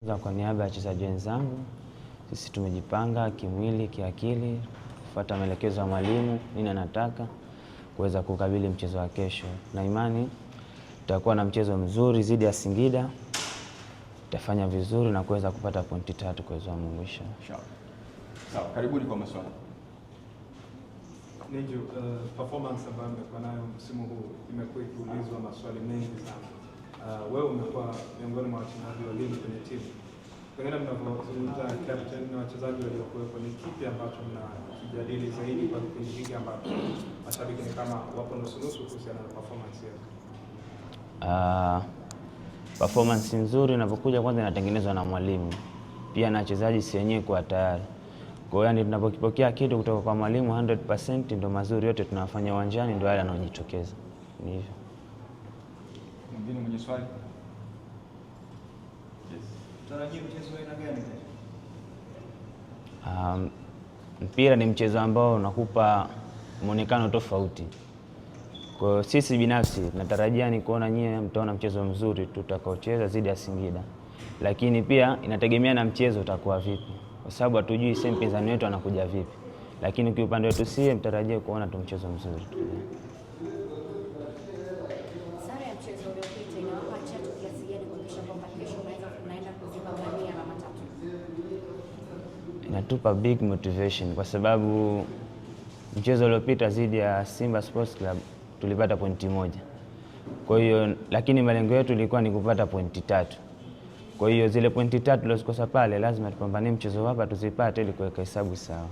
Kwa niaba ya wachezaji wenzangu, sisi tumejipanga kimwili, kiakili, kufuata maelekezo ya mwalimu, nini anataka kuweza kukabili mchezo wa kesho. Na imani tutakuwa na mchezo mzuri zidi ya Singida. Tutafanya vizuri na kuweza kupata pointi 3 kwa uwezo wa Mungu inshallah. Sawa, karibuni kwa maswali. Nejo, performance ambayo mmekuwa nayo msimu huu imekuwa ikiulizwa maswali mengi sana. Wewe umekuwa miongoni mwa wachezaji walimu kwenye timu. Pengine mnapozungumza captain na wachezaji waliokuwepo, ni kipi ambacho mnakijadili zaidi kwa kipindi hiki ambacho mashabiki ni kama wapo nusu kuhusiana na performance yenu? Performance nzuri inapokuja kwanza inatengenezwa na mwalimu. Pia na wachezaji si wenyewe kwa tayari. Kwa hiyo tunapokipokea kitu kutoka kwa mwalimu 100% ndio mazuri yote tunafanya uwanjani ndio yale yanayojitokeza. Ni hivyo. Mwingine mwenye swali? Yes. Tutarajia mchezo aina gani kesho? Mpira ni mchezo ambao unakupa muonekano tofauti. Kwa hiyo sisi binafsi natarajia ni kuona nyie mtaona mchezo mzuri tutakaocheza zidi ya Singida. Lakini pia inategemea na mchezo utakuwa vipi. Kwa sababu hatujui sasa mpinzani wetu anakuja vipi. Lakini kwa upande wetu sisi mtarajia kuona tu mchezo mzuri. Sare ya mchezo uliopita inawapa chachu kiasi gani kuhakikisha kwamba kesho mnaenda kuzipambania alama 3? Inatupa big motivation kwa sababu mchezo uliopita zidi ya Simba Sports Club tulipata pointi 1. Kwa hiyo lakini malengo yetu ilikuwa ni kupata pointi 3. Kwa hiyo zile pointi 3 tulizikosa pale lazima tupambanie mchezo hapa tuzipate ili kuweka hesabu sawa.